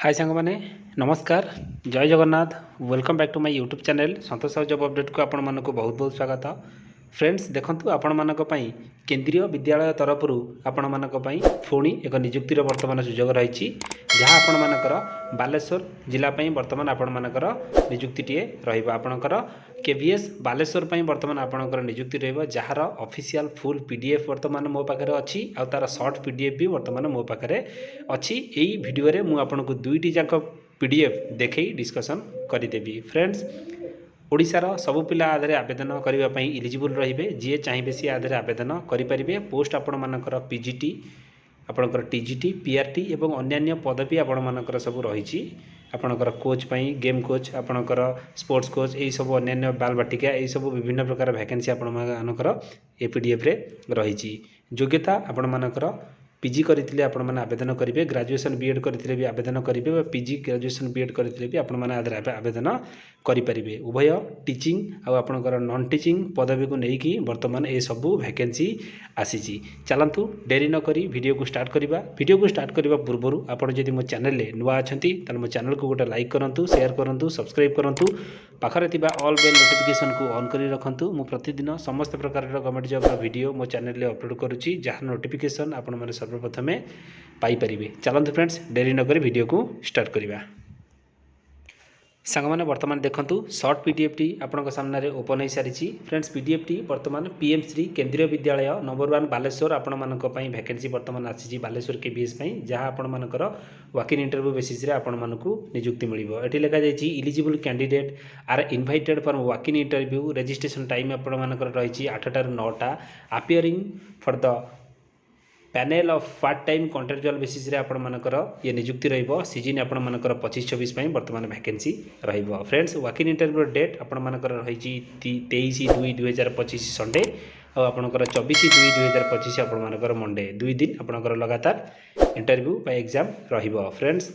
हाय सांग माने नमस्कार जय Jagannath welcome back to my YouTube channel Santosh Sahu job update को आपण मानक बहुत बहुत स्वागत। फ्रेंड्स देखंतु आपण मानक पई केंद्रीय विद्यालय तरफ आपण मानक पई पुणी एक नियुक्तिर वर्तमान सुजोग रही जहाँ आपण मानकर बालेश्वर जिला पई वर्तमान आपण मानकर नियुक्तिटिए रहिबो आपणकर केवीएस बालेश्वर पई वर्तमान आपणकर नियुक्ति रहिबो जार ऑफिशियल फुल पीडीएफ वर्तमान मो पाखरे अछि आ तार शॉर्ट पीडीएफ भी वर्तमान मो पाखरे अछि। एई वीडियो रे मु आपनको दुईटी जाक पीडीएफ देखई डिस्कशन करदेवी। फ्रेंड्स ओडिशार सबु पिला आधारे आवेदन करने इलिजिबल रहिबे जी चाहिए सी आधारे आवेदन करें। पोस्ट आपण मानकर पीजीटी आपणकर टीजीटी पीआरटी एवं अन्यान्य पदवी आपण मानकर सब रही आपणकर कोच पई गेम कोच आपणकर स्पोर्ट्स कोच यही सब अन्यान्य बाल बाटिका यही सब विभिन्न प्रकार वैकेंसी आपण मानकर ए पीडीएफ रे रही। योग्यता आपण मानकर पीजी करते आपण मैंने आवेदन करेंगे, ग्रेजुएशन बीएड करते भी आवेदन करेंगे, पीजी ग्रेजुएशन बीएड करते भी आपण मैंने आवेदन करेंगे। उभय टीचिंग आपणकर नॉन टीचिंग पदवी को लेकिन वर्तमान ये सबू वैकेंसी आसी। चलतु डेरी नक वीडियो को स्टार्ट करवा। वीडियो को स्टार्ट करने पूर्व आपड़ जब मो चैनल नुआ अच्छा मो चैनल को गोटे लाइक करूँ, शेयर करूँ, सब्सक्राइब करूँ, पाखरे ऑल बेल नोटिफिकेशन को ऑन कर रखु। मु प्रतिदिन समस्त प्रकार गवर्नमेंट जॉब वीडियो मो चैनल अपलोड करुच्ची जहाँ नोटिफिकेशन आपण मैंने सर्वप्रथम पाइपर। चलते फ्रेंड्स डेरी नक वीडियो को स्टार्ट करवा। सांग मैंने वर्तमान देखंतु शॉर्ट पीडीएफ टी आपन सामने ओपन हो सारी। फ्रेंड्स पीडीएफ टी वर्तमान पीएम श्री केंद्रीय विद्यालय नंबर 1 बालेश्वर आपण मानक पई वैकेंसी वर्तमान आसी बालेश्वर केबीएस पई जहां आपण मानकर वॉक इन इंटरव्यू बेसिस रे आपण मानकु नियुक्ति मिलिबो। एठी लिखा जायछि eligible candidate are invited for walk in interview. Registration time आपण मानकर रहिछि 8 टा 9 टा। Appearing for the panel of part time contractual basis रे आपण मानकर ये नियुक्ति रहिबो। सीजन आपण मानकर 25-26 पई वर्तमान वैकेंसी रहिबो। Friends walk in interview date आपण मानकर रहिछि 23/2/2025 संडे और आपणकर 24/2/2025 आपण मानकर मंडे। 2 दिन आपणकर लगातार इंटरव्यू बा एग्जाम रहिबो। फ्रेंड्स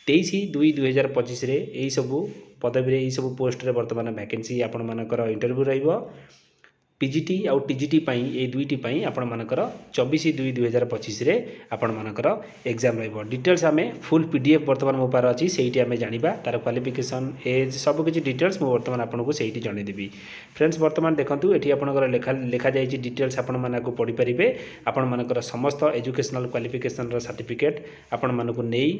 23/2/2025 रे एई सब पदवी रे एई सब पोस्ट रे वर्तमान वैकेंसी आपण मानकर इंटरव्यू रहिबो। पीजीटी आउ टीजीटी पई ए दुईटी पई आपण मानकर 24/2/2025 रे आपण मानकर एग्जाम रहिबो। डिटेल्स हमें फुल पीडीएफ वर्तमान मो पार अछि सेहीटी हमें जानिबा तार क्वालिफिकेशन एज सब किछि डिटेल्स मो वर्तमान आपन को सेहीटी जणे देबी। फ्रेंड्स वर्तमान देखंतु एठी आपनकर लेखा जायछि डिटेल्स आपण मानक पढि परिबे। आपण मानकर समस्त एजुकेशनल क्वालिफिकेशन रो सर्टिफिकेट आपण मानक नेई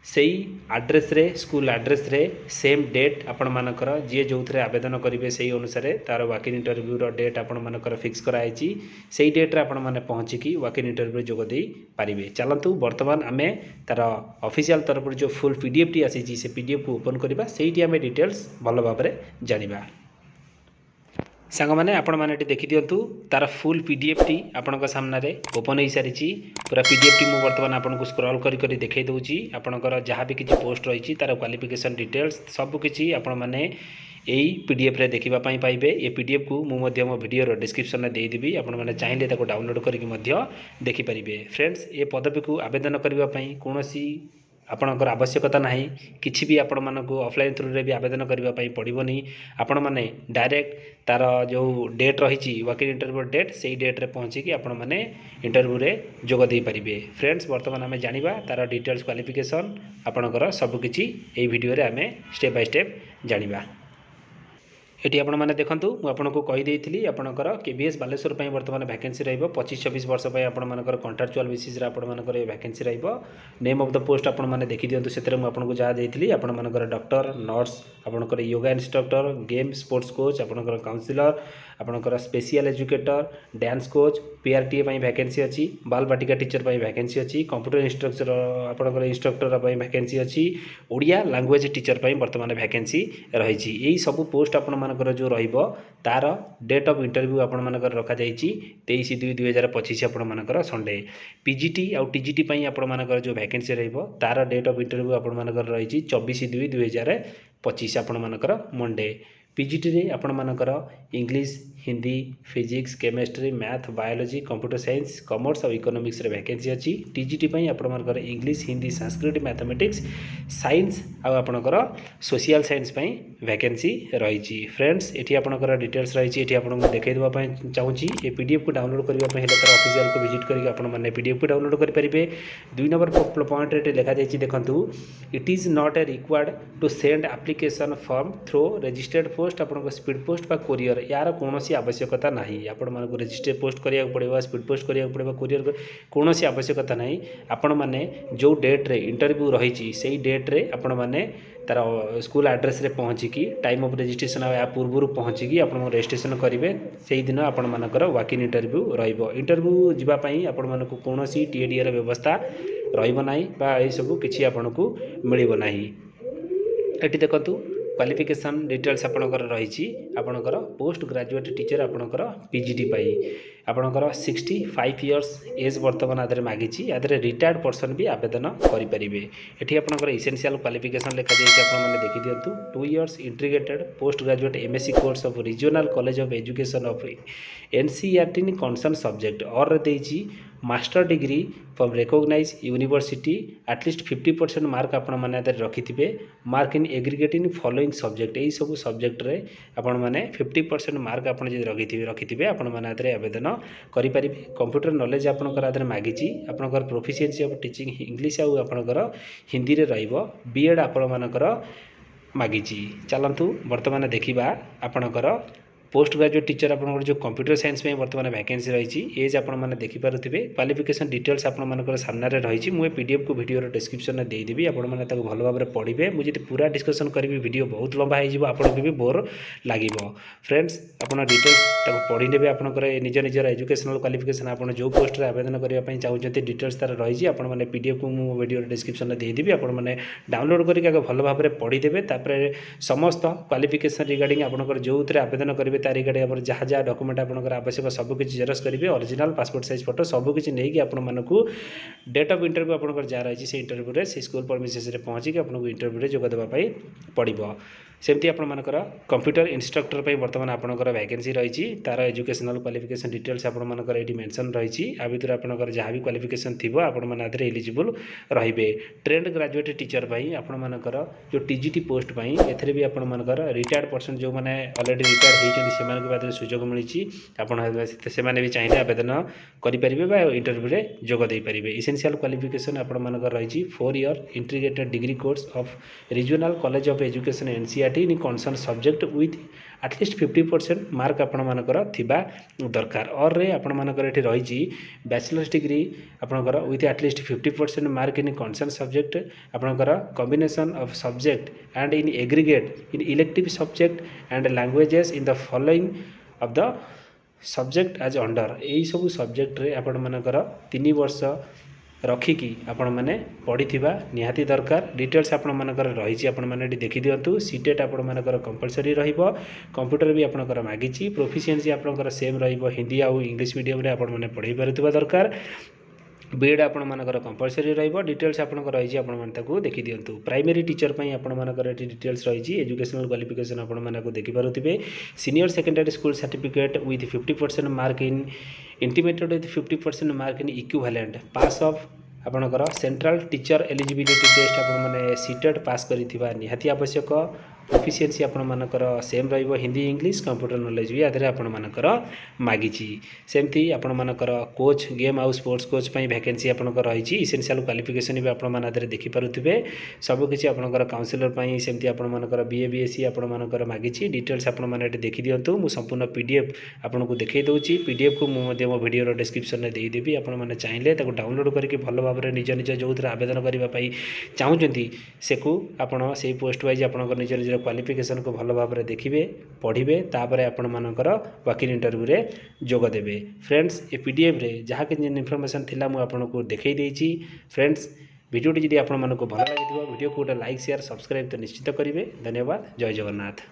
सेई एड्रेस रे स्कूल एड्रेस रे सेम डेट आपण मानकर जी जो थे आवेदन करेंगे से अनुसार तार वॉक इन इंटरव्यू रो डेट आपण मानकर फिक्स कराई से डेट रे आपण माने पहुँचिकी वॉक इन इंटरव्यू जोग दे पारिबे। चलतु वर्तमान आमे तार ऑफिशियल तरफ जो फुल पीडीएफ टी आसी से पीडीएफ को ओपन करबा सेहीटी आमे डिटेल्स भल भाव में जानिबा। सांग मैंने आपण मैंने देखी दिंतु तार फुल पीडीएफ टी आपण सामने ओपन हो सारी। पूरा पीडीएफ टी मुझे बर्तमान आपको स्क्रॉल करी देखई दूची आपणकर जहाँ भी किसी पोस्ट रही तार क्वालिफिकेशन डिटेल्स सबकि आपण मैंने यही पीडीएफ रे देखा पाइबे। ये पीडीएफ को मुझे मो वीडियो डिस्क्रिप्शन में देदेवी आपण मैंने चाहिए डाउनलोड करके देखिपारे। फ्रेंड्स ये पदवी को आवेदन करने कौन आपणकर आवश्यकता नहीं किसी भी आपण मानक ऑफलाइन थ्रू रे भी आवेदन करने पड़ोनी। आपण मैंने डायरेक्ट तार जो डेट रही वॉक इन इंटरव्यू डेट से डेट रे पहुँचिकी आपण मैंने इंटरव्यू रे जोग दे पारिबे। फ्रेंड्स वर्तमान आम जानिबा तार डिटेल्स क्वालिफिकेशन आपणकर सबकिछि एई वीडियो रे आम स्टेप बाय स्टेप जानिबा। एटी आपण मैंने देखंतु मुझे कहीदेली आपणकर केवीएस बालेश्वर पर वर्तमान वैकेंसी रहिबो 25-26 वर्ष पर आपण मानकर कॉन्ट्रैक्चुअल बेसिस रे आपण मानकर वैकेंसी रहिबो। नेम ऑफ द पोस्ट आपण मैंने देखि दियंतु सेतरे मु आपनको जहाँ देइथिली आपण मानकर डॉक्टर नर्स आपणकर yoga instructor game sports coach आपणकर काउंसिलर आपणकर special educator dance coach PRT पई वैकेंसी अछि। बाल बाटिका टीचर पई वैकेंसी अछि। कंप्यूटर इंस्ट्रक्टर आपणकर इंस्ट्रक्टर पई वैकेंसी अछि। ओडिया लैंग्वेज टीचर पई वर्तमान वैकेंसी रहिछि। एई सब पोस्ट आपण मानकर जो रहिबो तार डेट ऑफ इंटरव्यू आपण मानकर रखा जाइछि 23/2/2025 आपण मानकर संडे। पीजीटी आउ टीजीटी पई आपण मानकर जो वैकेंसी रहिबो तार डेट ऑफ इंटरव्यू आपण मानकर रहिछि 24/2/2025 आपण मानकर मंडे। पीजीटी रे आपण मानकर English Hindi physics chemistry math biology computer science commerce और इकोनॉमिक्स रे वैकेंसी अच्छी टीजीटी पई आपण मानकर English Hindi Sanskrit mathematics science आ आपणकर सोशल साइंस पई वैकेंसी रही फ्रेंड्स एठी आपणकर डिटेल्स रही एठी आपन देखै देबा पई चाहूची ए पीडीएफ को डाउनलोड करबा पई हेले तर ऑफिशियल को विजिट करके आपण माने पीडीएफ को डाउनलोड कर परिबे 2 नंबर पॉइंट रे लिखा जायछि देखंतु it is not a required to send application form through registered post आपन स्पीड पोस्ट बा कोरियर यार कोनोसी आवश्यकता नाही आपण मानको रजिस्टर्ड पोस्ट करिया पड़िबा स्पीड पोस्ट करिया पड़िबा कोरियर कोनोसी आवश्यकता नाही आपण माने जो डेट रे इंटरव्यू रही सेही डेट रे आपण माने तार स्कूल एड्रेस रे पहुँचिकी टाइम ऑफ रजिस्ट्रेशन या पूर्व पहुँचिकी आप रजिस्ट्रेशन करेंगे से दिन आपण मानकर वॉक इन इंटरव्यू इंटरव्यू जावाई आपण मानक कौन टीएडी व्यवस्था रही ये सब किसी आपन को मिल ना ये देखु क्वालिफिकेशन डिटेल्स आपणकर रही आपणकर पोस्ट ग्रेजुएट टीचर आपणकर पीजीटी पाई आपणकर 65 इयर्स एज बर्तमान आदि मागिची आदि रिटायर्ड पर्सन भी आवेदन करेंगे ये आपणकर इसेंशियल क्वालिफिकेशन लिखा जाए आपने देखी दिंतु 2 years integrated post graduate MSc course of regional college of education of NCERT in concern subject और देची master degree from recognise university at least 50% mark आपण माने रखिथिबे mark in aggregate in following subject यही सब सब्जेक्ट रे आपण माने 50% मार्क आपण जे रखिथिबे आपण माने आवेदन करि परिबे कंप्यूटर नॉलेज आपनकर आदरे मागिची आपनकर प्रोफिशिएंसी ऑफ टीचिंग इंग्लिश आउ आपनकर हिंदी रे रहइबो बीएड आपण मानकर मागिची चलंतु वर्तमान देखिबा आपनकर पोस्ट ग्रेजुएट टीचर आपन जो कंप्यूटर साइंस में वर्तमान वैकेंसी रही एज आप देखिपे क्वालिफिकेशन डिटेल्स आपर सामने रही मुझे पीडीएफ को वीडियो डिस्क्रिप्शन में देदेवी आपण भल भाव में पढ़े मुझे पूरा डिस्कसन करी वीडियो बहुत लंबा हो आपको भी बोर लगे फ्रेंड्स आपन डिटेल्स पढ़ी आपंकर निज निजर एजुकेशनल क्वालिफिकेशन आप जो पोस्ट आवेदन करने चाहते डिटेल्स तार रही आपने पीडीएफ को मुझे वीडियो डिस्क्रिप्शन में देदेवी आपने डाउनलोड करके भल भाव में पढ़ीदेवे समस्त क्वालिफिकेशन रिगार्डिंग आपंकर जो आवेदन करेंगे तार रिगार्डिंग जहाँ जहाँ डॉक्यूमेंट आपंकर आवश्यक सबकि जेरक्स करेंगे ओरिजिनल पासपोर्ट साइज फोटो सबकि नहीं आपको डेट ऑफ इंटरव्यू आपंकर जहाँ रही से इंटरव्यू में से स्कूल परमिशेस पहुँचिक आपको इंटरव्यू में जोगदेवाई पड़ो सेमती आपर कंप्यूटर इन्स्ट्रक्टर पर बर्तमान आपंकर वैकेंसी रही तार एजुकेशनल क्वालिफिकेशन डिटेल्स आपर ये मेंशन रही आ भर आपंकर जहाँ भी क्वालिफिकेशन थी आपरे एलिजिबल रे ट्रेंड ग्रेजुएट टीचर आपर जो टीजीटी पोस्ट एथेरे भी आपर रिटायर्ड पर्सन जो मैंने ऑलरेडी रिटायर होती सुजोग मिली आपने भी चाहिए आवेदन करेंगे इंटरव्यू में जोगदे पारे इसेंशियल क्वालिफिकेशन आपर रही 4 year integrated degree course of regional college of education NCERT in concern subject with at least 50% mark आपण मानकर थिबा दरकार और रे आपण मानकर एठी रही बैचलर्स डिग्री आपणकर with at least 50% mark in concern subject आपणकर combination of subject and in aggregate in elective subject and languages in the following of the subject as under यही सब सब्जेक्ट रे आपण मानकर 3 वर्ष रखिकी आपण मैंने पढ़ी निहाती दरकार डिटेल्स आपण मानकर रही आपण मैंने देखी दिंतु सीटेट आपण मानकर कंपलसरी रहिबो कंप्यूटर भी आपणकर मागिची प्रोफिशिएंसी आपणकर सेम रहिबो हिंदी आउ इंग्लिश मीडियम रे आपण मैंने पढ़ी पारुथिबा दरकार बीएड आपण मानकर कंपलसरी रहिबो डिटेल्स आपणकर रही आपण माने ताकू देखि दियंतु प्राइमरी टीचर पई आपण मानकर एटी डिटेल्स रही एजुकेशनल क्वालिफिकेशन आपण मानक देखि पारुथिबे senior secondary school certificate with 50% mark in intimated with 50% mark in equivalent pass of आपणकर सेंट्रल टीचर एलिजिबिलिटी टेस्ट आपण माने सीटेट पास करिथिबा निहाती आवश्यक प्रोफिशिएंसी आपण मानकर सेम रहिबो हिंदी इंग्लिश कंप्यूटर नॉलेज भी आधे आपण मानकर मागिची सेमती आपण मानकर कोच गेम आउ स्पोर्ट्स कोच पई वैकेंसी आपणकर रही इसेंशियल क्वालिफिकेशन भी आपण मान आधे देखि पारुथिबे सब किछि आपणकर काउंसलर पई सेमती आपण मानकर बीए बीएससी आपण मानकर मागिची डिटेल्स आपण माने देखि दियंतु मु संपूर्ण पीडीएफ आपनको देखै दउची पीडीएफ को मु मो वीडियो रो डिस्क्रिप्शन में देई देबी आपण माने चाहिले ताको डाउनलोड करके भलो भाव रे निज निज जो आवेदन करबा पई चाहूचंती सेकु आपण सेही पोस्ट वाइज आपणकर निज निज क्वालिफिकेशन को भल भाव में देखिए पढ़े तापर आपण मानकर वॉक इन इंटरव्यू रे जोग देबे फ्रेंड्स ए पीडीएफ रे जहाँ कि इनफॉरमेशन थिला मु आपनको देखै देछि फ्रेंड्स वीडियो जदि आपण मानको भल लागिथिबो वीडियो को गोटे लाइक शेयर सब्सक्राइब तो निश्चित करेंगे धन्यवाद जय जगन्नाथ।